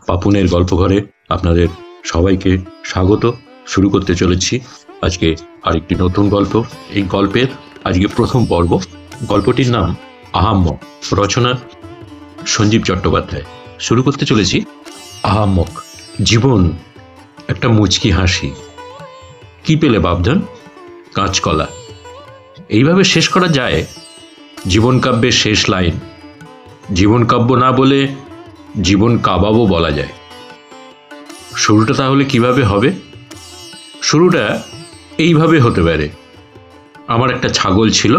পাপুনের গল্পঘরে আপনাদের সবাইকে স্বাগত। শুরু করতে চলেছি আজকে আরেকটি নতুন গল্প। এই গল্পের আজকে প্রথম পর্ব। গল্পটির নাম আহাম্মক, রচনা সঞ্জীব চট্টোপাধ্যায়। শুরু করতে চলেছি। আহাম্মক। জীবন একটা মুচকি হাসি। কি পেলে বাপধন? কাঁচকলা। এইভাবে শেষ করা যায় জীবন কাব্যের শেষ লাইন। জীবন কাব্য না বলে জীবন কাবাবও বলা যায়। শুরুটা তাহলে কিভাবে হবে? শুরুটা এইভাবে হতে পারে। আমার একটা ছাগল ছিল,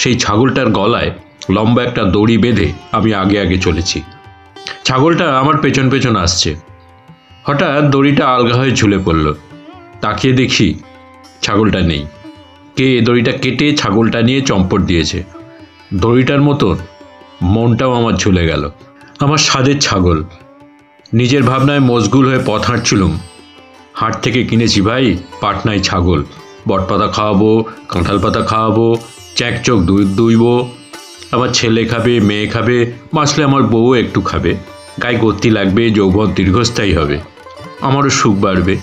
সেই ছাগলটার গলায় লম্বা একটা দড়ি বেঁধে আমি আগে আগে চলেছি। ছাগলটা আমার পেছন পেছন আসছে। হঠাৎ দড়িটা আলগা হয়ে ঝুলে পড়ল। তাকিয়ে দেখি ছাগলটা নেই। কে দড়িটা কেটে ছাগলটা নিয়ে চম্পট দিয়েছে। দড়িটার মতো মনটাও আমার ঝুলে গেল। আমার স্বাদের ছাগল। নিজের ভাবনায় মশগুল হয়ে পথ হাঁটছিলুম। হাট থেকে কিনেছি ভাই পাটনায় ছাগল। বটপাতা খাওয়াবো, কাঁঠাল পাতা খাওয়াবো, চ্যাকচক দুধ দুইব। আমার ছেলে খাবে, মেয়ে খাবে, বাঁচলে আমার বউও একটু খাবে। গায়ে গতি লাগবে, যৌবন দীর্ঘস্থায়ী হবে, আমারও সুখ বাড়বে।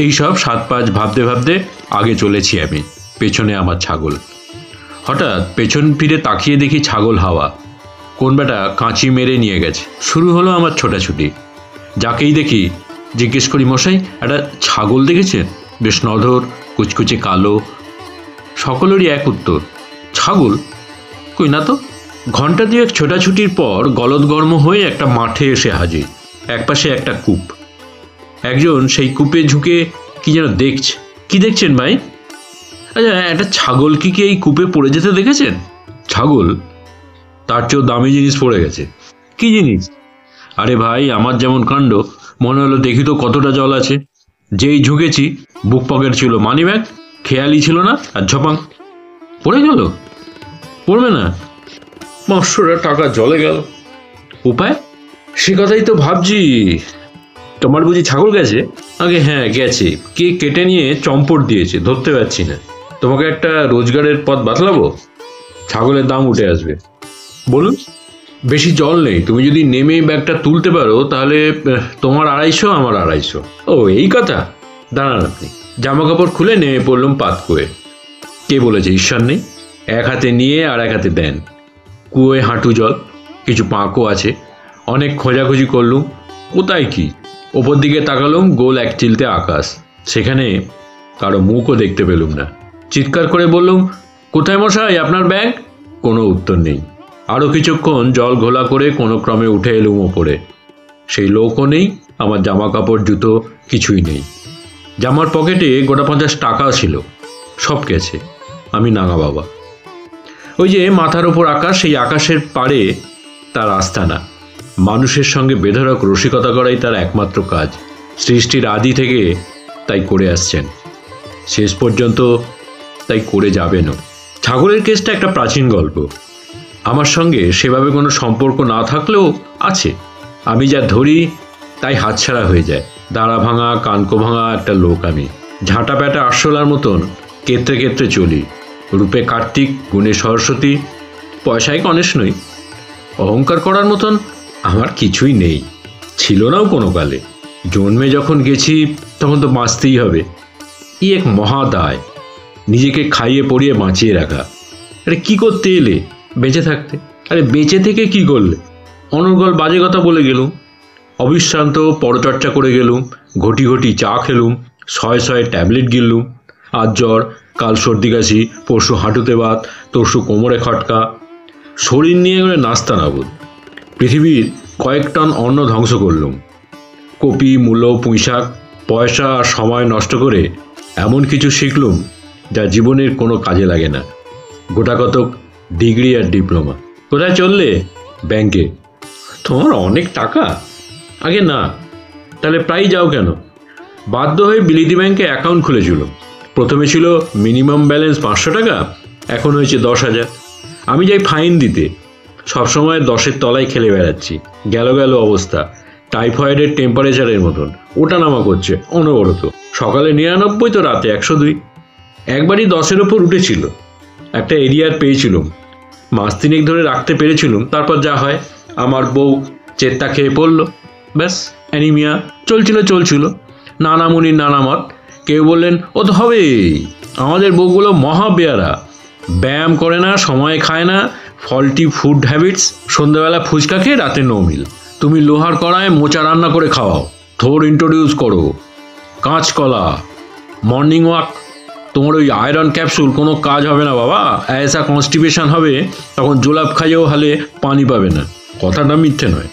এইসব 7-5 ভাবতে ভাবতে আগে চলেছি আমি, পেছনে আমার ছাগল। হঠাৎ পেছন ফিরে তাকিয়ে দেখি ছাগল হাওয়া। কোন বেটা কাঁচি মেরে নিয়ে গেছে। শুরু হলো আমার ছোটাছুটি। যাকেই দেখি জিজ্ঞেস করি, মশাই একটা ছাগল দেখেছেন? বেশ নধর, কুচকুচে কালো। সকলেরই এক উত্তর, ছাগল? কই না তো। ঘণ্টা দুয়েক ছোটাছুটির পর গলদঘর্ম হয়ে একটা মাঠে এসে হাজির। একপাশে একটা কূপ। একজন সেই কূপে ঝুঁকে কি যেন দেখছে। কি দেখছেন ভাই? আচ্ছা, একটা ছাগল কি এই কূপে পড়ে যেতে দেখেছেন? ছাগল? তার চেয়েও দামি জিনিস পড়ে গেছে। কি জিনিস? আরে ভাই, আমার যেমন কাণ্ড, মনে হলো দেখি তো কতটা জল আছে। যেই ঝুঁকেছি বুক পকেট ছিল, মানি ব্যাগ খেয়ালই ছিল না, আর ঝপাং পড়ে গেল। পড়বে না? 500 টাকা জলে গেল। উপায়? সে কথাই তো ভাবছি। তোমার বুঝি ছাগল গেছে? আগে হ্যাঁ গেছে। কে কেটে নিয়ে চম্পট দিয়েছে, ধরতে পারছি না। তোমাকে একটা রোজগারের পথ বাতলাবো? ছাগলের দাম উঠে আসবে। বলুন। বেশি জল নেই, তুমি যদি নেমে ব্যাগটা তুলতে পারো তাহলে তোমার 250, আমার 250। ও এই কথা? দাঁড়ান আপনি। জামা কাপড় খুলে নেমে পড়লুম পাত কুয়ে। কে বলেছে ঈশ্বর নেই? এক হাতে নিয়ে আর এক হাতে দেন। কুয়োয় হাঁটু জল, কিছু পাঁকও আছে। অনেক খোঁজাখুঁজি করলুম, কোথায় কি। ওপর দিকে তাকালুম, গোল এক চিলতে আকাশ। সেখানে কারো মুখও দেখতে পেলুম না। চিৎকার করে বললুম, কোথায় মশাই আপনার ব্যাগ? কোনো উত্তর নেই। আরও কিছুক্ষণ জল ঘোলা করে কোনো ক্রমে উঠে এলুম ওপরে। সেই লোকও নেই, আমার জামা কাপড় জুতো কিছুই নেই। জামার পকেটে গোটা 50 টাকা ছিল, সব গেছে। আমি নাঙা বাবা। ওই যে মাথার ওপর আকাশ, সেই আকাশের পাড়ে তার আস্তানা। মানুষের সঙ্গে বেধড়ক রসিকতা করাই তার একমাত্র কাজ। সৃষ্টির আদি থেকে তাই করে আসছেন, শেষ পর্যন্ত তাই করে যাবেনও। ছাগলের কেসটা একটা প্রাচীন গল্প। আমার সঙ্গে সেভাবে কোনো সম্পর্ক না থাকলেও আছে। আমি যা ধরি তাই হাতছাড়া হয়ে যায়। দাঁড়া ভাঙা, কানকো ভাঙা একটা লোক আমি। ঝাঁটা প্যাটা আরশোলার মতন কেত্রে কেত্রে চলি। রূপে কার্তিক, গুণে সরস্বতী, পয়সায় গণেশ নই। অহংকার করার মতন আমার কিছুই নেই, ছিল নাও কোনো কালে। জন্মে যখন গেছি তখন তো বাঁচতেই হবে। এই এক মহাদায়, নিজেকে খাইয়ে পড়িয়ে বাঁচিয়ে রাখা। আরে কি করতে এলে বেঁচে থাকতে? আরে বেঁচে থেকে কি করলে? অনর্গল বাজে কথা বলে গেলুম, অবিশ্রান্ত পরচর্চা করে গেলুম, ঘটি ঘটি চা খেলুম, 100 ট্যাবলেট গিললুম। আজ জ্বর, কাল সর্দি কাশি, পরশু হাঁটুতে বাত, তরশু কোমরে খটকা। শরীর নিয়ে গেলে নাস্তা নাবুদ। পৃথিবীর কয়েক টন অন্ন ধ্বংস করলুম। কপি, মূলো, পুঁইশাক, পয়সা আর সময় নষ্ট করে এমন কিছু শিখলুম যা জীবনের কোনো কাজে লাগে না। গোটাকতক ডিগ্রি আর ডিপ্লোমা। কোথায় চললে? ব্যাংকে। তোমার অনেক টাকা? আগে না। তাহলে প্রায় যাও কেন? বাধ্য হয়ে বিলিতি ব্যাংকে অ্যাকাউন্ট খুলেছিলাম। প্রথমে ছিল মিনিমাম ব্যালেন্স 500 টাকা, এখন হয়েছে 10,000। আমি যাই ফাইন দিতে, সবসময় 10-এর তলায় খেলে বেড়াচ্ছি। গেল অবস্থা। টাইফয়েডের টেম্পারেচারের মতন ওঠানামা করছে অনবরত। সকালে 99 তো রাতে 102। একবারই 10-এর ওপর উঠেছিল। একটা এরিয়ার পেয়েছিলাম, মাস 3 ধরে রাখতে পেরেছিলাম। তারপর যা হয়, আমার বউ চেত্তা খেয়ে পড়ল, ব্যাস। অ্যানিমিয়া চলছিল। নানা মুনির নানা মত। কেউ বললেন ও তো হবেই, আমাদের বউগুলো মহা বেয়ারা, ব্যায়াম করে না, সময় খায় না, ফল্টি ফুড হ্যাবিটস, সন্ধ্যাবেলা ফুচকা খেয়ে রাতে নৌমিল। তুমি লোহার কড়ায় মোচা রান্না করে খাওয়াও, থোর ইন্ট্রোডিউস করো, কাঁচকলা, মর্নিং ওয়াক। তোমার ওই আয়রন ক্যাপসুল কোনো কাজ হবে না বাবা, অ্যাসা কনস্টিপেশন হবে, তখন জোলাপ খাইয়েও হালে পানি পাবে না। কথাটা মিথ্যে নয়।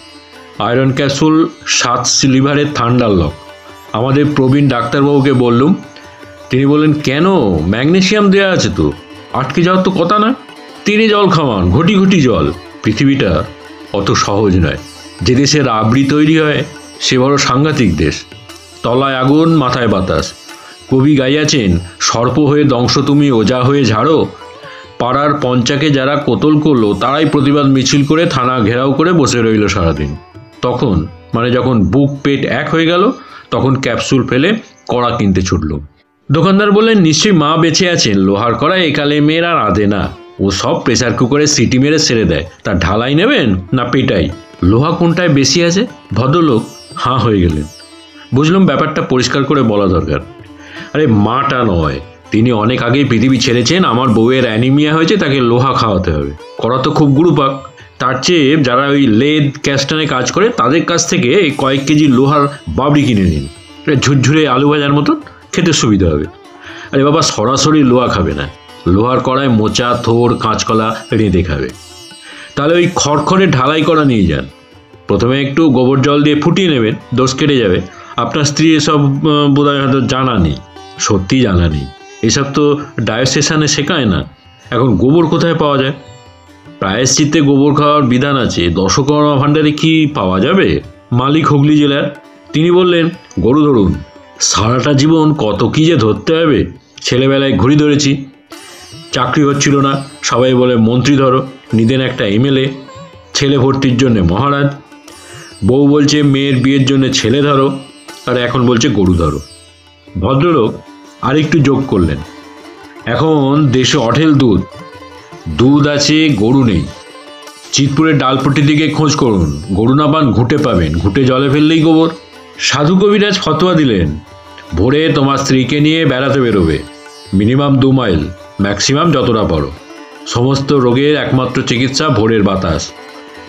আয়রন ক্যাপসুল 7 লিভারের থান্ডার লক। আমাদের প্রবীণ ডাক্তারবাবুকে বললুম, তিনি বললেন কেন, ম্যাগনেসিয়াম দেওয়া আছে তো, আটকে যাওয়ার তো কথা না। তিনি জল খাওয়ান, ঘটি ঘটি জল। পৃথিবীটা অত সহজ নয়। যে দেশে রাবড়ি তৈরি হয় সে বড় সাংঘাতিক দেশ। তলায় আগুন, মাথায় বাতাস। কবি গাইয়াছেন, সর্প হয়ে দংশ তুমি, ওজা হয়ে ঝাড়ো। পাড়ার পঞ্চাকে যারা কোতল করলো তারাই প্রতিবাদ মিছিল করে থানা ঘেরাও করে বসে রইল সারাদিন। তখন যখন বুক পেট এক হয়ে গেল, তখন ক্যাপসুল ফেলে কড়া কিনতে ছুটল। দোকানদার বললেন, নিশ্চয়ই মা বেঁচে আছেন, লোহার কড়ায় একালে মেয়েরা রাঁধে না, ও সব প্রেসার কুকারে সিটি মেরে ছেড়ে দেয়, তার ঢালাই নেবেন না পেটাই? লোহা কোনটায় বেশি আছে? ভদ্রলোক হাঁ হয়ে গেলেন। বুঝলাম ব্যাপারটা পরিষ্কার করে বলা দরকার। আরে মাটা নয়, তিনি অনেক আগেই পৃথিবী ছেড়েছেন। আমার বউয়ের অ্যানিমিয়া হয়েছে, তাকে লোহা খাওয়াতে হবে। করা তো খুব গুরুপাক। তার চেয়ে যারা ওই লেদ ক্যাস্টানে কাজ করে তাদের কাছ থেকে এই কয়েক কেজি লোহার বাবড়ি কিনে নিন, ঝুরঝুরে আলু ভাজার মতন, খেতে সুবিধা হবে। আরে বাবা, সরাসরি লোহা খাবে না, লোহার কড়ায় মোচা, থোর, কাঁচকলা রেঁধে খাবে। তাহলে ওই খড়খড়ে ঢালাই করা নিয়ে যান। প্রথমে একটু গোবর জল দিয়ে ফুটিয়ে নেবেন, দোষ কেটে যাবে। আপনার স্ত্রী এসব বোধহয় হয়তো জানা নেই, সত্যি জানা নেই। এসব তো ডায়োসেশনে শেখায় না। এখন গোবর কোথায় পাওয়া যায়? প্রায়শ্চিত্তে গোবর খাওয়ার বিধান আছে, দশকর্মা ভাণ্ডারে কি পাওয়া যাবে? মালিক হুগলি জেলার, তিনি বললেন, গরু ধরুন, সারাটা জীবন কত কী যে ধরতে হবে। ছেলেবেলায় ঘুড়ি ধরেছি, চাকরি হচ্ছিল না, সবাই বলে মন্ত্রী ধরো, নিদেন একটা এমএলএ, ছেলে ভর্তির জন্যে মহারাজ। বউ বলছে মেয়ের বিয়ের জন্য ছেলে ধরো, আর এখন বলছে গরু ধরো। ভদ্রলোক আরেকটু যোগ করলেন, এখন দেশে অঢেল দুধ আছে, গরু নেই। চিতপুরের ডালপট্টির দিকে খোঁজ করুন, গরু না পান ঘুঁটে পাবেন, ঘুঁটে জলে ফেললেই গোবর। সাধু কবিরাজ ফতোয়া দিলেন, ভোরে তোমার স্ত্রীকে নিয়ে বেড়াতে বেরোবে, মিনিমাম 2 মাইল, ম্যাক্সিমাম যতটা পারো। সমস্ত রোগের একমাত্র চিকিৎসা ভোরের বাতাস।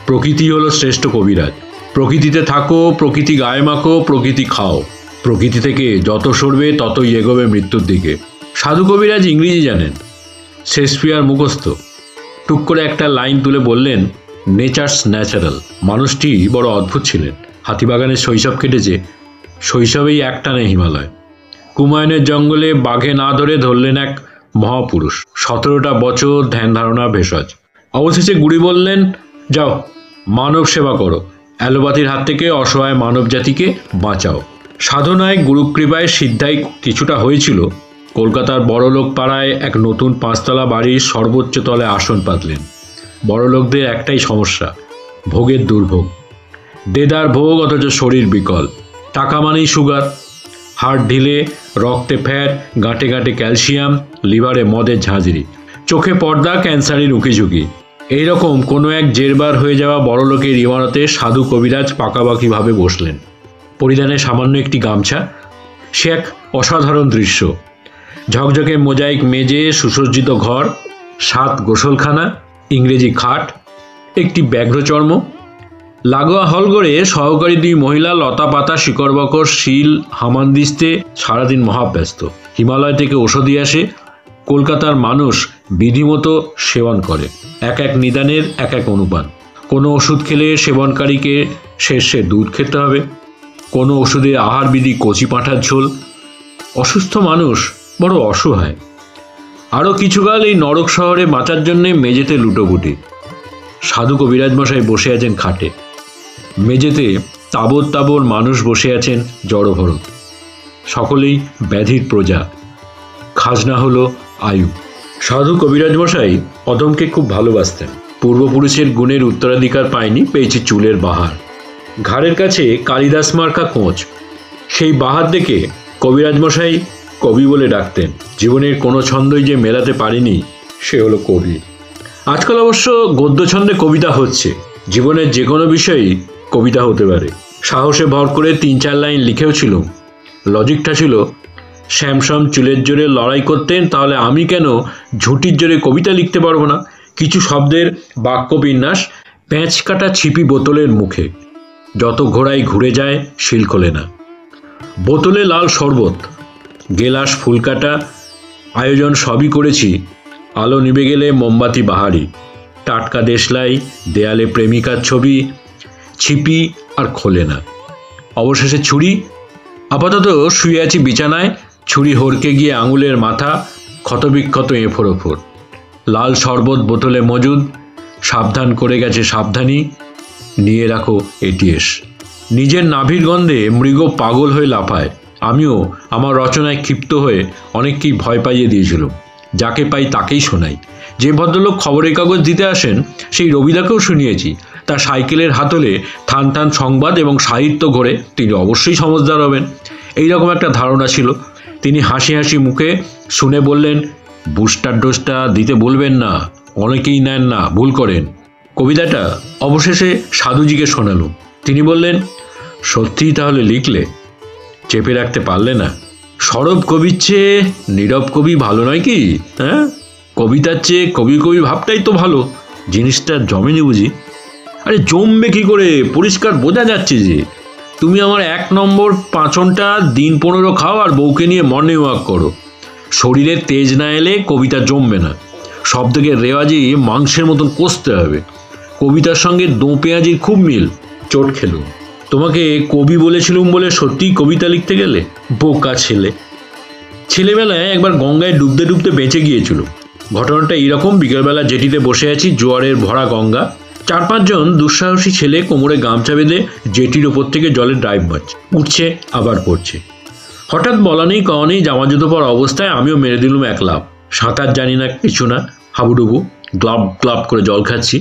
প্রকৃতি হলো শ্রেষ্ঠ কবিরাজ। প্রকৃতিতে থাকো, প্রকৃতি গায়ে মাখো, প্রকৃতি খাও। প্রকৃতি থেকে যত সরবে ততই এগোবে মৃত্যুর দিকে। সাধু কবিরাজ ইংরেজি জানেন, শেক্সপিয়ার মুখস্থ। টুক করে একটা লাইন তুলে বললেন, নেচার্স ন্যাচারাল। মানুষটি বড় অদ্ভুত ছিলেন। হাতিবাগানে শৈশব কেটেছে, শৈশবেই একটানে হিমালয়। কুমায়ুনের জঙ্গলে বাঘে না ধরলেন এক মহাপুরুষ। 17টা বছর ধ্যান ধারণা ভেষজ। অবশেষে গুরু বললেন, যাও মানব সেবা করো, অ্যালোপ্যাথির হাত থেকে অসহায় মানব জাতিকে বাঁচাও। সাধনায় গুরুকৃপায় সিদ্ধাই কিছুটা হয়েছিল। কলকাতার বড়লোক পাড়ায় এক নতুন 5তলা বাড়ির সর্বোচ্চ তলায় আসন পাতলেন। বড়লোকদের একটাই সমস্যা, ভোগের দুর্ভোগ। দেদার ভোগ, অথচ শরীর বিকল। টাকা মানেই সুগার, হাড় ঢিলে, রক্তে ফ্যাট, গাঁটে গাঁটে ক্যালসিয়াম, লিভারে মদের ঝাঁঝরি, চোখে পর্দা, ক্যান্সারের উঁকিঝুঁকি। এইরকম কোনো এক জেরবার হয়ে যাওয়া বড়লোকের ইমারতে সাধু কবিরাজ পাকাপাকিভাবে বসলেন। পরিধানে সামান্য একটি গামছা। সে এক অসাধারণ দৃশ্য। ঝকঝকে মোজাইক মেজে, সুসজ্জিত ঘর, 7 গোসলখানা, ইংরেজি খাট, একটি ব্যাঘ্রচর্ম। লাগোয়া হলঘরে সহকারী 2 মহিলা লতা পাতা, শিকড় বাকড়, শিল হামানদিস্তে সারাদিন মহাব্যস্ত। হিমালয় থেকে ওষুধই আসে, কলকাতার মানুষ বিধিমতো সেবন করে। এক এক নিদানের এক এক অনুপান। কোনো ওষুধ খেলে সেবনকারীকে শেষে দুধ খেতে হবে, কোনো ওষুধে আহারবিধি কচি পাঁঠার ঝোল। অসুস্থ মানুষ বড় অসহায়। আরও কিছুকাল এই নরক শহরে বাঁচার জন্যে মেঝেতে লুটোপুটি। সাধু কবিরাজ মশাই বসে আছেন খাটে। মেঝেতে তাবর তাবর মানুষ বসে আছেন জড়ভরত। সকলেই ব্যাধির প্রজা। খাজনা হলো আয়ু। সাধু কবিরাজ মশাই অদমকে খুব ভালোবাসতেন। পূর্বপুরুষের গুণের উত্তরাধিকার পায়নি, পেয়েছে চুলের বাহার। ঘাড়ের কাছে কালিদাস মার্কা কোঁচ। সেই বাহার দেখে কবিরাজ মশাই কবি বলে ডাকতেন। জীবনের কোনো ছন্দই যে মেলাতে পারেনি, সে হলো কবি। আজকাল অবশ্য গদ্য ছন্দে কবিতা হচ্ছে। জীবনের যে কোনো বিষয়ই কবিতা হতে পারে। সাহসে ভর করে 3-4 লাইন লিখেও ছিল। লজিকটা ছিল, শ্যামসম চুলের জোরে লড়াই করতেন, তাহলে আমি কেন ঝুঁটির জোরে কবিতা লিখতে পারবো না? কিছু শব্দের বাক্যবিন্যাস প্যাঁচ কাটা ছিপি বোতলের মুখে, যত ঘোড়াই ঘুরে যায় শিল খোলে না। বোতলে লাল শরবত, গেলাস ফুলকাটা, আয়োজন সবই করেছি। আলো নিভে গেলে মোমবাতি বাহারি, টাটকা দেশলাই, দেয়ালে প্রেমিকার ছবি, ছিপি আর খোলে না। অবশেষে ছুরি। আপাতত শুয়ে আছি বিছানায়, ছুরি হড়কে গিয়ে আঙুলের মাথা, ক্ষতবিক্ষত এঁফোড় ওফোড়। লাল শরবত বোতলে মজুদ, সাবধান করে গেছে সাবধানী, নিয়ে রাখো এটিএস। নিজের নাভির গন্ধে মৃগ পাগল হয়ে লাফায়। আমিও আমার রচনায় ক্ষিপ্ত হয়ে অনেককেই ভয় পাইয়ে দিয়েছিল। যাকে পাই তাকেই শোনাই। যে ভদ্রলোক খবরের কাগজ দিতে আসেন সেই রবিদাকেও শুনিয়েছি। তার সাইকেলের হাতলে থান থান সংবাদ এবং সাহিত্য ঘোরে, তিনি অবশ্যই সমজদার হবেন, এইরকম একটা ধারণা ছিল। তিনি হাসি হাসি মুখে শুনে বললেন, বুস্টার ডোজটা দিতে বলবেন না, অনেকেই নেন না, ভুল করেন। কবিতাটা অবশেষে সাধুজিকে শোনালো। তিনি বললেন, সত্যিই তাহলে লিখলে? চেপে রাখতে পারলে না? সরব কবির চেয়ে নীরব কবি ভালো নয় কি? হ্যাঁ, কবিতার চেয়ে কবি কবি ভাবটাই তো ভালো। জিনিসটা জমেনি বুঝি? আরে জমবে কি করে? পরিষ্কার বোঝা যাচ্ছে যে তুমি আমার 1 নম্বর পাঁচনটা দিন 15 খাও আর বউকে নিয়ে মর্নিং ওয়াক করো। শরীরে তেজ না এলে কবিতা জমবে না। শব্দকে রেওয়াজি মাংসের মতন কষতে হবে। কবিতার সঙ্গে দো পেঁয়াজির খুব মিল। চোট খেলো। তোমাকে কবি বলেছিলুম বলে সত্যিই কবিতা লিখতে গেলে? বোকা ছেলে। ছেলেবেলায় একবার গঙ্গায় ডুবতে ডুবতে বেঁচে গিয়েছিল। ঘটনাটা এইরকম, বিকেলবেলা জেটিতে বসে আছি, জোয়ারের ভরা গঙ্গা। 4-5 জন দুঃসাহসী ছেলে কোমরে গামছা বেঁধে জেটির ওপর থেকে জলে ড্রাইভ মারছে, উঠছে আবার পড়ছে। হঠাৎ বলা নেই কওয়া নেই, জামা জুতো পরা অবস্থায় আমিও মেরে দিলুম এক লাফ। সাঁতার জানি না, কিছু না, হাবুডুবু, গ্লাব গ্লাব করে জল খাচ্ছি।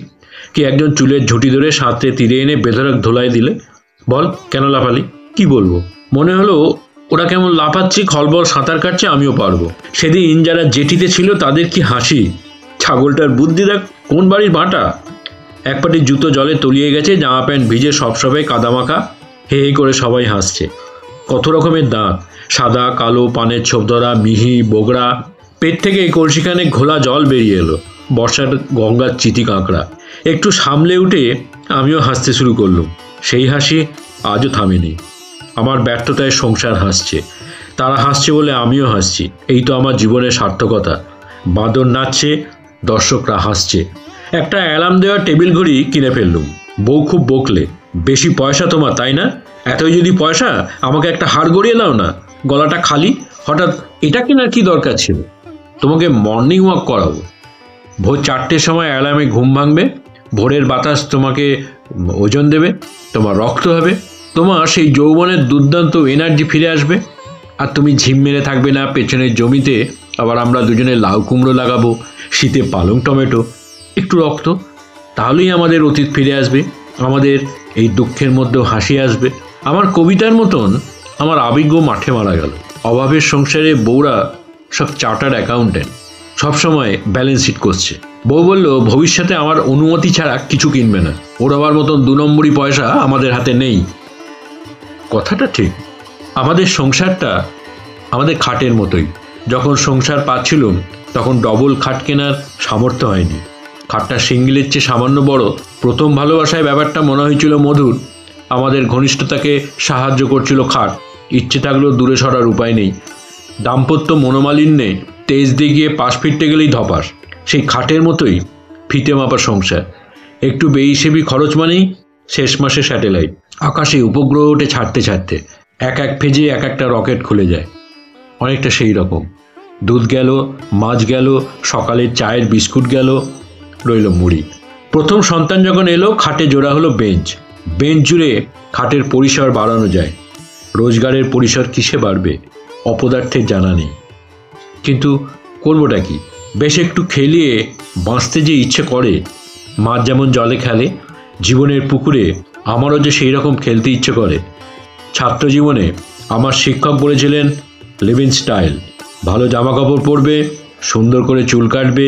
কি একজন চুলের ঝুঁটি ধরে সাঁতরে তীরে এনে বেধড়ক ধোলাই দিলে। বল, কেন লাফালি? কি বলবো? মনে হলো ওরা কেমন লাফাচ্ছি, খলবল সাঁতার কাটছে, আমিও পারবো। সেদিন যারা জেটিতে ছিল তাদের কি হাসি। ছাগলটার বুদ্ধি দেখ, কোন বাড়ির বাঁটা। এক পাটি জুতো জলে তলিয়ে গেছে, জামা প্যান্ট ভিজে সবসময় কাদামাখা। হে হে করে সবাই হাসছে। কত রকমের দাঁত, সাদা কালো, পানের ছোপ ধরা, মিহি বগড়া। পেট থেকে কলসিখানে ঘোলা জল বেরিয়ে এলো। বর্ষার গঙ্গার চিতি কাঁকড়া। একটু সামলে উঠে আমিও হাসতে শুরু করলুম। সেই হাসি আজও থামেনি। আমার ব্যর্থতায় সংসার হাসছে, তারা হাসছে বলে আমিও হাসছি। এই তো আমার জীবনের সার্থকতা। বাঁদর নাচছে, দর্শকরা হাসছে। একটা অ্যালার্ম দেওয়া টেবিল ঘড়ি কিনে ফেললুম। বউ খুব বকলে, বেশি পয়সা তোমার তাই না? এতই যদি পয়সা, আমাকে একটা হাড় গড়িয়ে দাও না, গলাটা খালি। হঠাৎ এটা কেনার কি দরকার ছিল? তোমাকে মর্নিং ওয়াক করাবো। ভোর 4টের সময় অ্যালার্মে ঘুম ভাঙবে। ভোরের বাতাস তোমাকে ওজন দেবে, তোমার রক্ত হবে, তোমার সেই যৌবনের দুর্দান্ত এনার্জি ফিরে আসবে। আর তুমি ঝিম মেরে থাকবে না পেছনের জমিতে। আবার আমরা দুজনে লাউ কুমড়ো লাগাবো, শীতে পালং টমেটো, একটু রক্ত, তাহলেই আমাদের অতীত ফিরে আসবে। আমাদের এই দুঃখের মধ্যেও হাসি আসবে। আমার কবিতার মতন আমার আবেগও মাঠে মারা গেল। অভাবের সংসারে বউরা সব চার্টার্ড অ্যাকাউন্টেন্ট, সবসময় ব্যালেন্স শিট করছে। বউ বলল, ভবিষ্যতে আমার অনুমতি ছাড়া কিছু কিনবে না। ওরবার মতন 2 নম্বরই পয়সা আমাদের হাতে নেই। কথাটা ঠিক। আমাদের সংসারটা আমাদের খাটের মতোই। যখন সংসার পাচ্ছিলুম তখন ডবল খাট কেনার সামর্থ্য হয়নি। খাটটা সিঙ্গেলের চেয়ে সামান্য বড়। প্রথম ভালোবাসায় ব্যাপারটা মনে হয়েছিল মধুর। আমাদের ঘনিষ্ঠতাকে সাহায্য করছিল খাট। ইচ্ছে থাকলেও দূরে সরার উপায় নেই। দাম্পত্য মনোমালিন্যে তেজ দিয়ে গিয়ে পাশ ফিরতে গেলেই ধপাস। সেই খাটের মতোই ফিতে মাপা সংসার। একটু বেহিসেবি খরচ মানেই শেষ মাসে স্যাটেলাইট। আকাশে উপগ্রহ ওঠে ছাড়তে ছাড়তে। এক এক ফেজে এক একটা রকেট খুলে যায়। অনেকটা সেই রকম। দুধ গেল, মাছ গেল, সকালের চায়ের বিস্কুট গেল, রইল মুড়ি। প্রথম সন্তান যখন এলো, খাটে জোড়া হলো বেঞ্চ। বেঞ্চ জুড়ে খাটের পরিসর বাড়ানো যায়। রোজগারের পরিসর কিসে বাড়বে অপদার্থের জানা নেই। কিন্তু করবোটা কি? বেশ একটু খেলিয়ে বাঁচতে যে ইচ্ছে করে। মাছ যেমন জলে খেলে, জীবনের পুকুরে আমারও যে সেই রকম খেলতে ইচ্ছে করে। ছাত্র জীবনে আমার শিক্ষক বলেছিলেন, লিভিং স্টাইল, ভালো জামা কাপড় পরবে, সুন্দর করে চুল কাটবে,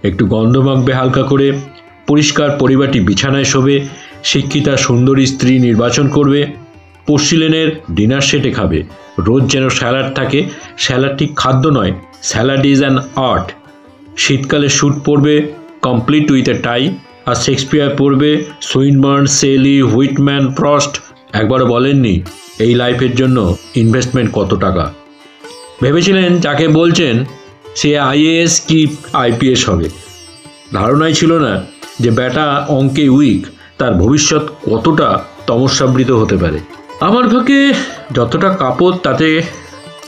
একটু গন্ধ মাখবে হালকা করে, পরিষ্কার পরিবাটি বিছানায় শোবে, শিক্ষিতা সুন্দরী স্ত্রী নির্বাচন করবে, পোর্সিলেনের ডিনার সেটে খাবে। রোজ যেন স্যালাড থাকে, স্যালাড ঠিক খাদ্য নয়, স্যালাড ইজ অ্যান আর্ট। শীতকালে স্যুট পরবে কমপ্লিট উইথ এ টাই, আর শেক্সপিয়ার পড়বে সুইনবার্ন, সেলি, হুইটম্যান, ফ্রস্ট। একবারও বলেননি এই লাইফের জন্য ইনভেস্টমেন্ট কত টাকা। ভেবেছিলেন যাকে বলছেন সে আইএএস কি আইপিএস হবে। ধারণাই ছিল না যে ব্যাটা অঙ্কে উইক, তার ভবিষ্যৎ কতটা তমস্যাবৃত হতে পারে। আমার ভাগ্যে যতটা কাপড় তাতে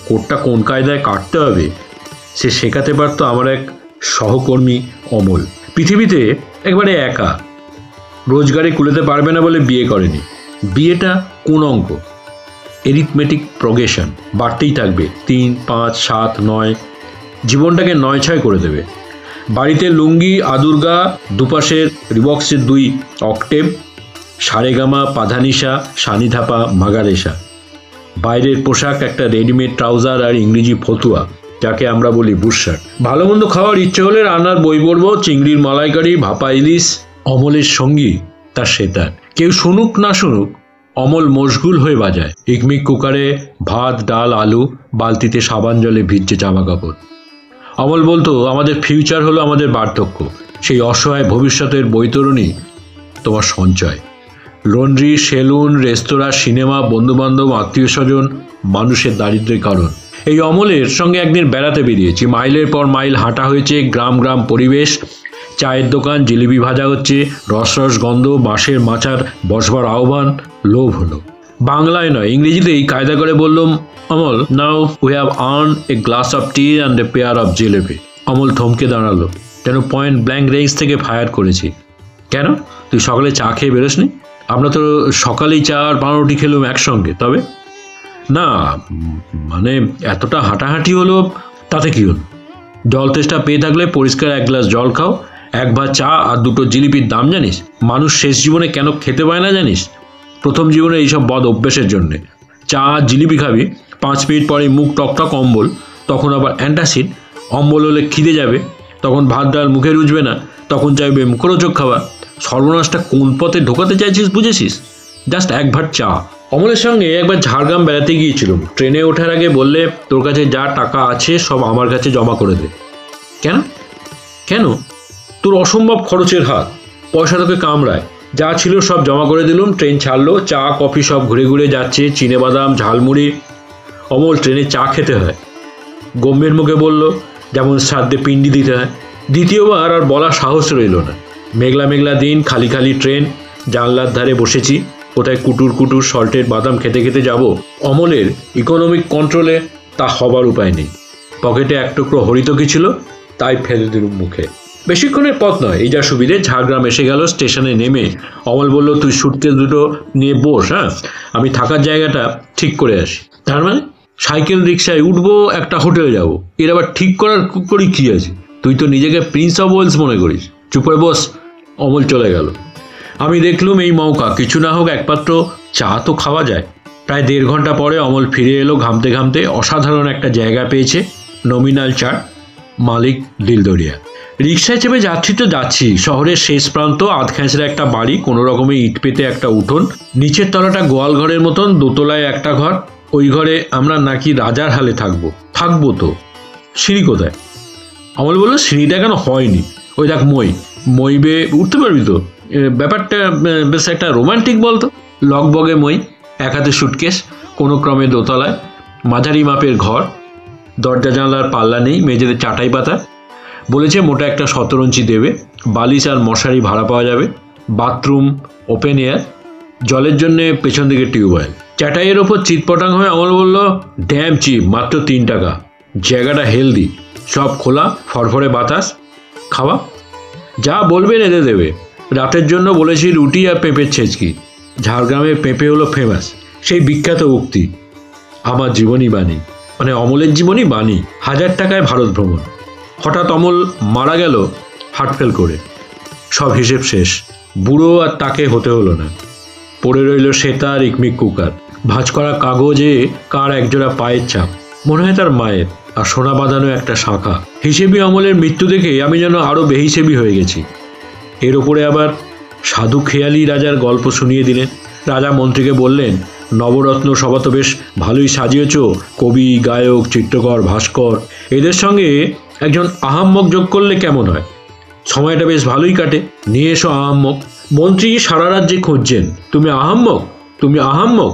কোটটা কোন কায়দায় কাটতে হবে সে শেখাতে পারতো আমার এক সহকর্মী অমল। পৃথিবীতে একবারে একা, রোজগারে কুলাতে পারবে না বলে বিয়ে করেনি। বিয়েটা কোন অঙ্ক, এরিথমেটিক প্রোগ্রেশন, বাড়তেই থাকবে 3, 5, 7, 9, জীবনটাকে 9-6 করে দেবে। বাড়িতে লুঙ্গি, আদুর্গা, দুপাশের রিবক্সের 2 অক্টেভ, সারেগামা, পাধানিসা, সানিধাপা, মাগারেসা। বাইরের পোশাক একটা রেডিমেড ট্রাউজার আর ইংরেজি ফতুয়া, যাকে আমরা বলি বুশশার্ট। ভালো মন্দ খাওয়ার ইচ্ছে হলে রান্নার বই পড়ব, চিংড়ির মালাইকারি, ভাপা ইলিশ। অমলের সঙ্গী তার সেতার। কেউ শুনুক না শুনুক, অমল মশগুল হয়ে বাজায়। ইকমিক কুকারে ভাত, ডাল, আলু, বালতিতে সাবান জলে ভিজছে জামা কাপড়। অমল বলতো আমাদের ফিউচার হলো আমাদের বার্ধক্য, সেই অসহায় ভবিষ্যতের বৈতরণী তোমার সঞ্চয়। লন্ড্রি, সেলুন, রেস্তোরাঁ, সিনেমা, বন্ধুবান্ধব, আত্মীয় স্বজন মানুষের দারিদ্র্যের কারণ। এই অমলের সঙ্গে একদিন বেড়াতে বেরিয়েছি। মাইলের পর মাইল হাঁটা হয়েছে, গ্রাম গ্রাম পরিবেশ, চায়ের দোকান, জিলিপি ভাজা হচ্ছে, রস রস গন্ধ, বাঁশের মাচার বসবার আহ্বান। লোভ হলো। বাংলায় নয়, ইংরেজিতেই কায়দা করে বললাম, Amal, now we have earn a glass of tea and a pair of jalebi. Amal থমকে দাঁড়ালো, যেন পয়েন্ট ব্ল্যাঙ্ক রেঞ্জ থেকে ফায়ার করেছি। কেন, তুই সকালে চা খেয়ে বেরোসনি? আমরা তো সকালেই চা আর পাউরুটি খেলুম একসঙ্গে। তবে না, মানে এতটা হাঁটাহাঁটি হলো, তাতে কি হলো? জল তেষ্টা পেয়ে থাকলে পরিষ্কার 1 গ্লাস জল খাও। 1 ভাত চা আর 2টো জিলিপির দাম জানিস? মানুষ শেষ জীবনে কেন খেতে পায় না জানিস? প্রথম জীবনে এইসব বদ অভ্যেসের জন্যে। চা আর জিলিপি খাবি, 5 মিনিট পরে মুখ টকটক অম্বল, তখন আবার অ্যান্টাসিড। অম্বল হলে খিদে যাবে, তখন ভাত ডাল মুখে রুজবে না, তখন চাইবে মুখরোচক খাবার। সর্বনাশটা কোন পথে ঢোকাতে চাইছিস বুঝেছিস? জাস্ট 1 ভাত চা। অমলের সঙ্গে একবার ঝাড়গ্রাম বেড়াতে গিয়েছিলাম। ট্রেনে ওঠার আগে বললে, তোর কাছে যা টাকা আছে সব আমার কাছে জমা করে দে। কেন কেন? তোর অসম্ভব খরচের হাত, পয়সা তোকে কামড়ায়। যা ছিল সব জমা করে দিলুম। ট্রেন ছাড়লো, চা কফি সব ঘুরে ঘুরে যাচ্ছে, চিনেবাদাম, ঝালমুড়ি। অমল, ট্রেনে চা খেতে হয়। গম্ভীর মুখে বলল, যেমন শ্রাদ্ধে পিণ্ডি দিতে হয়। দ্বিতীয়বার আর বলার সাহস রইল না। মেঘলা মেঘলা দিন, খালি খালি ট্রেন, জানলার ধারে বসেছি। কোথায় কুটুর কুটুর সল্টের বাদাম খেতে খেতে যাব। অমলের ইকোনমিক কন্ট্রোলে তা হবার উপায় নেই। পকেটে 1 টুকরো হরিতকি ছিল, তাই ফেলে দিলুম মুখে। বেশিক্ষণের পথ নয়, এই যা সুবিধে। ঝাড়গ্রাম এসে গেল। স্টেশনে নেমে অমল বলল, তুই সুটকেস 2টো নিয়ে বস, হ্যাঁ, আমি থাকার জায়গাটা ঠিক করে আসি। তার মানে সাইকেল রিক্সায় উঠবো, একটা হোটেলে যাব, এর আবার ঠিক করার করি কি আছে? তুই তো নিজেকে প্রিন্স অফ ওয়েলস মনে করিস। চুপ করে বস। অমল চলে গেল। আমি দেখলুম এই মৌকা, কিছু না হোক এক পাত্র চা তো খাওয়া যায়। প্রায় 1.5 ঘন্টা পরে অমল ফিরে এলো ঘামতে ঘামতে। অসাধারণ একটা জায়গা পেয়েছে, নমিনাল চার্ট, মালিক দিলদরিয়া। রিক্সায় চেপে যাচ্ছি তো যাচ্ছি। শহরের শেষ প্রান্ত, আধখ্যাঁচড়া একটা বাড়ি, কোনো রকমে ইট পেতে একটা উঠোন, নিচের তলাটা গোয়াল ঘরের মতন, দোতলায় একটা ঘর। ওই ঘরে আমরা নাকি রাজার হালে থাকবো তো। সিঁড়ি কোথায়? অমল বলল, সিঁড়িটা কেন হয়নি? ওই দেখ মই বেয়ে উঠতে পারবি তো? ব্যাপারটা বেশ একটা রোমান্টিক বলতো। লগবগে মই, 1 হাতে সুটকেস, কোনো ক্রমে দোতলায়, মাঝারি মাপের ঘর, দরজা জানলার পাল্লা নেই, মেঝেতে চাটাই পাতা। বলেছে মোটা একটা 17 ইঞ্চি দেবে, বালিশ আর মশারি ভাড়া পাওয়া যাবে, বাথরুম ওপেন এয়ার, জলের জন্যে পেছন দিকে টিউবওয়েল। চাটাইয়ের ওপর চিৎপটাং হয়ে অমল বলল, ড্যাম চিপ, মাত্র 3 টাকা। জায়গাটা হেলদি, সব খোলা, ফরফরে বাতাস, খাওয়া যা বলবেন এনে দেবে। রাতের জন্য বলেছি রুটি আর পেঁপের ছেঁচকি। ঝাড়গ্রামে পেঁপে হলো ফেমাস, সেই বিখ্যাত উক্তি। আমার জীবনী বাণী, মানে অমলের জীবনী বাণী। 1000 টাকায় ভারত ভ্রমণ। হঠাৎ অমল মারা গেল হার্টফেল করে। সব হিসেব শেষ। বুড়ো আর তাকে হতে হলো না। পড়ে রইল সেতার, ইকমিক কুকার, ভাঁজ করা কাগজে কার একজোড়া পায়ের ছাপ, মনে হয় তার মায়ের, আর সোনা বাঁধানো একটা শাঁখা। হিসেবি অমলের মৃত্যু দেখে আমি যেন আরও বেহিসেবি হয়ে গেছি। এর ওপরে আবার সাধু খেয়ালি রাজার গল্প শুনিয়ে দিলেন। রাজা মন্ত্রীকে বললেন, নবরত্ন সভা তো বেশ ভালোই সাজিয়েছ, কবি, গায়ক, চিত্রকর, ভাস্কর, এদের সঙ্গে একজন আহাম্মক যোগ করলে কেমন হয়? সময়টা বেশ ভালোই কাটে। নিয়ে এসো আহাম্মক। মন্ত্রী সারা রাজ্যে খুঁজছেন, তুমি আহাম্মক, তুমি আহাম্মক।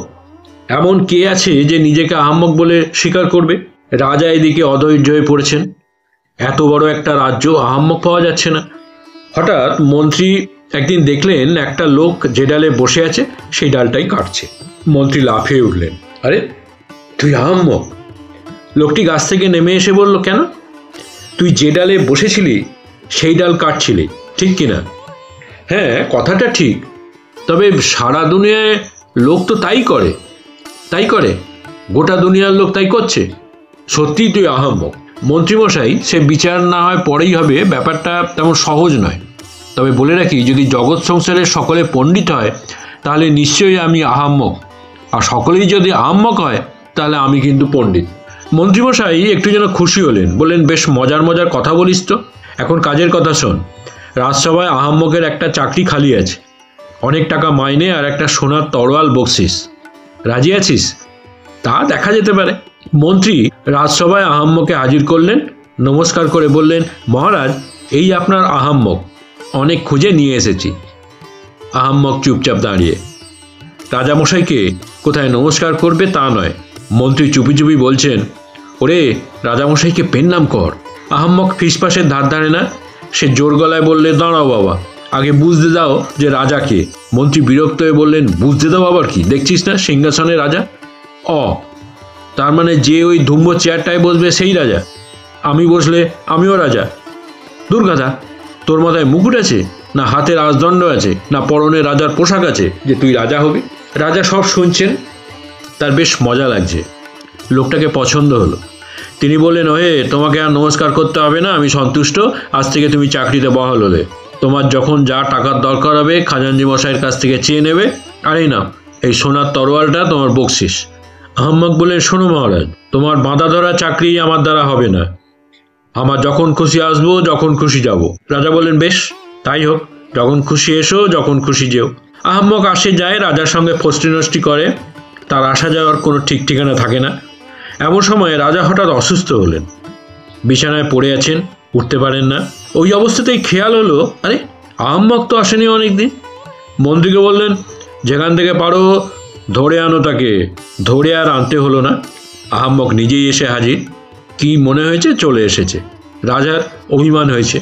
এমন কে আছে যে নিজেকে আহাম্মক বলে স্বীকার করবে? রাজা এদিকে অধৈর্য হয়ে পড়েছেন। এত বড় একটা রাজ্য, আহাম্মক পাওয়া যাচ্ছে না। হঠাৎ মন্ত্রী একদিন দেখলেন একটা লোক যে ডালে বসে আছে সেই ডালটাই কাটছে। মন্ত্রী লাফিয়ে উঠলেন, আরে তুই আহাম্মক? লোকটি গাছ থেকে নেমে এসে বলল, কেন? তুই যে ডালে বসেছিলি সেই ডাল কাটছিলি, ঠিক কিনা? হ্যাঁ, কথাটা ঠিক, তবে সারা দুনিয়ায় লোক তো তাই করে, তাই করে, গোটা দুনিয়ার লোক তাই করছে। সত্যিই তুই আহাম্মক। মন্ত্রীমশাই, সে বিচার না হয় পরেই হবে, ব্যাপারটা তেমন সহজ নয়। তবে বলে রাখি, যদি জগৎ সংসারের সকলে পণ্ডিত হয় তাহলে নিশ্চয়ই আমি আহাম্মক, আর সকলেই যদি আহাম্মক হয় তাহলে আমি কিন্তু পণ্ডিত। মন্ত্রীমশাই একটু যেন খুশি হলেন, বললেন, বেশ মজার মজার কথা বলিস তো। এখন কাজের কথা শোন। রাজসভায় আহাম্মকের একটা চাকরি খালি আছে, অনেক টাকা মাইনে আর একটা সোনার তরোয়াল বকশিস। রাজি আছিস? তা দেখা যেতে পারে। মন্ত্রী রাজসভায় আহাম্মকে হাজির করলেন, নমস্কার করে বললেন, মহারাজ, এই আপনার আহাম্মক, অনেক খুঁজে নিয়ে এসেছি। আহাম্মক চুপচাপ দাঁড়িয়ে। রাজামশাইকে কোথায় নমস্কার করবে তা নয়, মন্ত্রী চুপি চুপি বলছেন, ওরে রাজামশাইকে পেন নাম কর। আহাম্মক ফিসফাসের ধার ধারে না, সে জোর গলায় বললে, দাঁড়াও বাবা, আগে বুঝতে দাও যে রাজা কে। মন্ত্রী বিরক্ত হয়ে বললেন, বুঝতে দাও আবার কি? দেখছিস না সিংহাসনে রাজা? তার মানে যে ওই ধুম্ব চেয়ারটায় বসবে সেই রাজা? আমি বসলে আমিও রাজা? দুর্গাধা, তোর মাথায় মুকুট আছে, না হাতে রাজদণ্ড আছে, না পরনে রাজার পোশাক আছে যে তুই রাজা হবি? রাজা সব শুনছেন, তার বেশ মজা লাগছে। লোকটাকে পছন্দ হলো। তিনি বললেন, ওহে, তোমাকে আর নমস্কার করতে হবে না, আমি সন্তুষ্ট। আজ থেকে তুমি চাকরিতে বহাল হলে। তোমার যখন যা টাকার দরকার হবে খাজানজি মশাইয়ের কাছ থেকে চেয়ে নেবে। আর এই নাও, এই সোনার তরোয়ালটা তোমার বকশিস। আহাম্মক বললেন, শোনো মহারাজ, তোমার বাঁধা ধরা চাকরি আমার দ্বারা হবে না। আমার যখন খুশি আসবো, যখন খুশি যাব। রাজা বললেন, বেশ তাই হোক, যখন খুশি এসো, যখন খুশি যেও। আহাম্মক আসে যায়, রাজার সঙ্গে ফষ্টি নষ্টি করে, তার আসা যাওয়ার কোনো ঠিক ঠিকানা থাকে না। এমন সময় রাজা হঠাৎ অসুস্থ হলেন, বিছানায় পড়ে আছেন, উঠতে পারেন না। ওই অবস্থাতেই খেয়াল হলো, আরে আহাম্মক তো আসেনি অনেকদিন। মন্ত্রীকে বললেন, যেখান থেকে পারো ধরে আনো তাকে। ধরে আর আনতে হলো না, আহাম্মক নিজেই এসে হাজির। কি মনে হয়েছে? চলে এসেছে। রাজার অভিমান হয়েছে।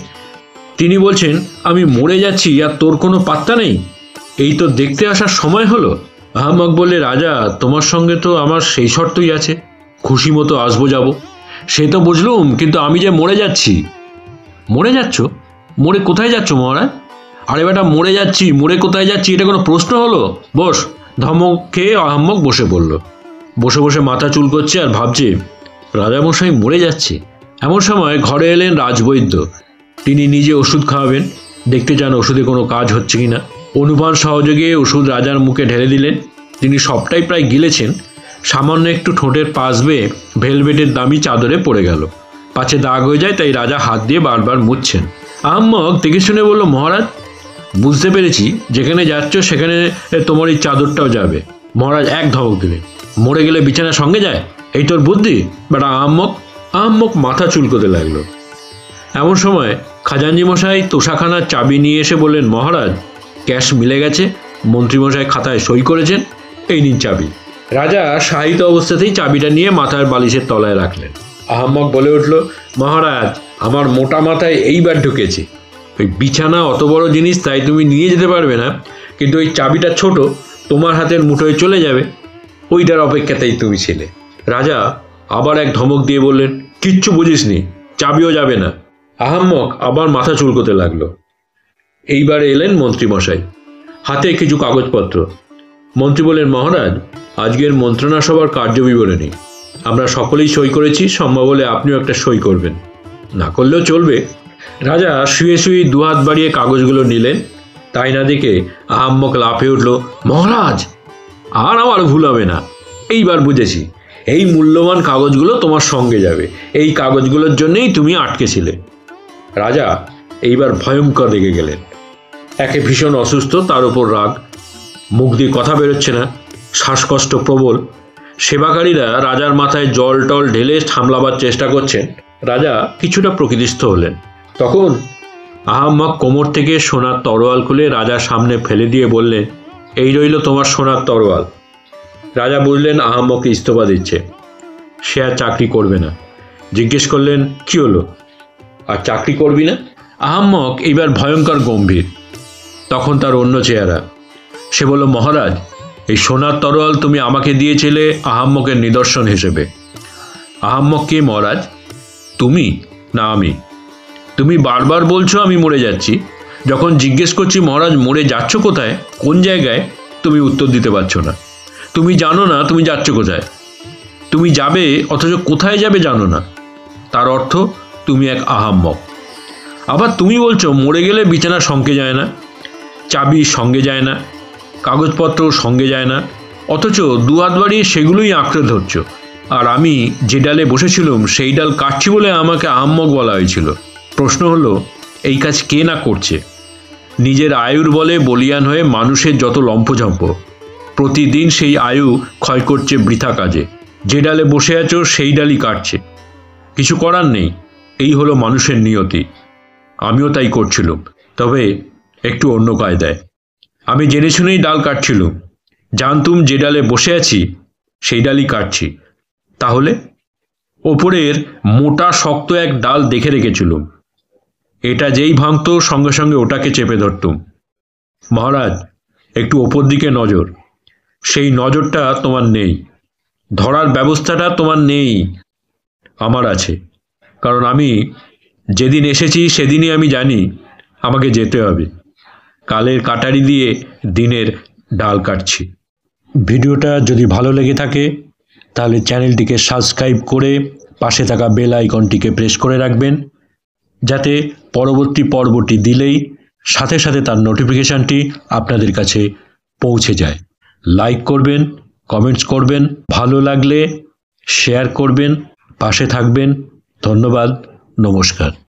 তিনি বলছেন, আমি মরে যাচ্ছি আর তোর কোনো পাত্তা নেই? এই তো দেখতে আসার সময় হলো। আহাম্মক বললে, রাজা, তোমার সঙ্গে তো আমার সেই শর্তই আছে, খুশি মতো আসবো যাব। সে তো বুঝলুম, কিন্তু আমি যে মরে যাচ্ছি। মরে যাচ্ছ? মরে কোথায় যাচ্ছ মহারাজ? আরে বেটা, মরে যাচ্ছি, মরে কোথায় যাচ্ছি, এটা কোনো প্রশ্ন হলো? বস। ধমক খেয়ে আহাম্মক বসে পড়ল। বসে বসে মাথা চুল করছে আর ভাবছে, রাজামশাই মরে যাচ্ছে। এমন সময় ঘরে এলেন রাজবৈদ্য। তিনি নিজে ওষুধ খাওয়াবেন, দেখতে চান ওষুধে কোনো কাজ হচ্ছে কি না। অনুপান সহযোগে ওষুধ রাজার মুখে ঢেলে দিলেন। তিনি সবটাই প্রায় গিলেছেন, সামান্য একটু ঠোঁটের পাশ বেয়ে ভেলভেটের দামি চাদরে পড়ে গেল। পাছে দাগ হয়ে যায়, তাই রাজা হাত দিয়ে বারবার মুছছেন। আহাম্মক দেখে শুনে বলল, মহারাজ, বুঝতে পেরেছি, যেখানে যাচ্ছ সেখানে তোমার এই চাদরটাও যাবে। মহারাজ এক ধমক দিলেন, মরে গেলে বিছানার সঙ্গে যায়, এই তোর বুদ্ধি বেটা আহাম্মক। আহাম্মক মাথা চুলকোতে লাগলো। এমন সময় খাজানজি মশাই তোষাখানার চাবি নিয়ে এসে বললেন, মহারাজ, ক্যাশ মিলে গেছে, মন্ত্রীমশাই খাতায় সই করেছেন, এই নিন চাবি। রাজা শায়িত অবস্থাতেই চাবিটা নিয়ে মাথার বালিশের তলায় রাখলেন। আহাম্মক বলে উঠল, মহারাজ, আমার মোটা মাথায় এইবার ঢুকেছে। ওই বিছানা অত বড় জিনিস, তাই তুমি নিয়ে যেতে পারবে না, কিন্তু ওই চাবিটা ছোট, তোমার হাতের মুঠোয় চলে যাবে, ওইটার অপেক্ষাতেই তুমি ছিলে। রাজা আবার এক ধমক দিয়ে বললেন, কিচ্ছু বুঝিসনি, চাবিও যাবে না। আহাম্মক আবার মাথা চুলকোতে লাগলো। এইবার এলেন মন্ত্রীমশাই, হাতে কিছু কাগজপত্র। মন্ত্রী বললেন, মহারাজ, আজকের মন্ত্রণা সভার কার্যবিবরণী আমরা সকলেই সই করেছি, সম্ভব হলে আপনিও একটা সই করবেন, না করলেও চলবে। রাজা শুয়ে শুয়ে দুহাত বাড়িয়ে কাগজগুলো নিলেন। তাই না দেখে আহাম্মক লাফিয়ে উঠল, মহারাজ, আর আমার ভুল হবে না, এইবার বুঝেছি, এই মূল্যবান কাগজগুলো তোমার সঙ্গে যাবে, এই কাগজগুলোর জন্যেই তুমি আটকেছিলে। রাজা এইবার ভয়ঙ্কর রেগে গেলেন। একে ভীষণ অসুস্থ, তার উপর রাগ, মুখ দিয়ে কথা বেরোচ্ছে না। শ্বাসকষ্ট প্রবল। সেবাকারীরা রাজার মাথায় জল টল ঢেলে সামলাবার চেষ্টা করছেন। রাজা কিছুটা প্রকৃতিস্থ হলেন। তখন আহাম্মক কোমর থেকে সোনার তরোয়াল খুলে রাজার সামনে ফেলে দিয়ে বললেন, এই রইল তোমার সোনার তরোয়াল। রাজা বুঝলেন আহাম্মককে ইস্তফা দিচ্ছে, সে আর চাকরি করবে না। জিজ্ঞেস করলেন, কি হলো, আর চাকরি করবি না? আহাম্মক এইবার ভয়ঙ্কর গম্ভীর। তখন তার অন্য চেহারা। সে বলল, মহারাজ, এই সোনার তরোয়াল তুমি আমাকে দিয়েছিলে আহাম্মকের নিদর্শন হিসেবে। আহাম্মক কে মহারাজ? তুমি না আমি? তুমি বারবার বলছো আমি মরে যাচ্ছি। যখন জিজ্ঞেস করছি মহারাজ মরে যাচ্ছ কোথায়, কোন জায়গায়, তুমি উত্তর দিতে পারছো না। তুমি জানো না তুমি যাচ্ছ কোথায়। তুমি যাবে অথচ কোথায় যাবে জানো না। তার অর্থ তুমি এক আহাম্মক। আবার তুমি বলছো মরে গেলে বিছানা সঙ্গে যায় না, চাবি সঙ্গে যায় না, কাগজপত্র সঙ্গে যায় না, অথচ দুহাত বাড়িয়ে সেগুলোই আঁকড়ে ধরছ। আর আমি যে ডালে বসেছিলাম সেই ডাল কাটছি বলে আমাকে আহাম্মক বলা হয়েছিল। প্রশ্ন হলো, এই কাজ কে না করছে? নিজের আয়ুর বলে বলিয়ান হয়ে মানুষের যত লম্পঝম্প, প্রতিদিন সেই আয়ু ক্ষয় করছে বৃথা কাজে। যে ডালে বসে আছো সেই ডালই কাটছে। কিছু করার নেই, এই হলো মানুষের নিয়তি। আমিও তাই করছিলাম, তবে একটু অন্য কায়দায়। আমি জেনে শুনেই ডাল কাটছিলাম। জানতুম যে ডালে বসে আছি সেই ডালই কাটছি। তাহলে ওপরের মোটা শক্ত এক ডাল দেখে রেখেছিলুম। এটা যেই ভাঙত সঙ্গে সঙ্গে ওটাকে চেপে ধরতুম। মহারাজ, একটু ওপর দিকে নজর। সেই নজরটা তোমার নেই, ধরার ব্যবস্থাটা তোমার নেই। আমার আছে, কারণ আমি যেদিন এসেছি সেদিনই আমি জানি আমাকে যেতে হবে। কালের কাটারি দিয়ে দিনের ডাল কাটছি। ভিডিওটা যদি ভালো লেগে থাকে তাহলে চ্যানেলটিকে সাবস্ক্রাইব করে পাশে থাকা বেল আইকনটিকে প্রেস করে রাখবেন, যাতে পরবর্তী পর্বটি দিলেই সাথে সাথে তার নোটিফিকেশানটি আপনাদের কাছে পৌঁছে যায়। লাইক করবেন, কমেন্টস করবেন, ভালো লাগলে শেয়ার করবেন, পাশে থাকবেন। ধন্যবাদ, নমস্কার।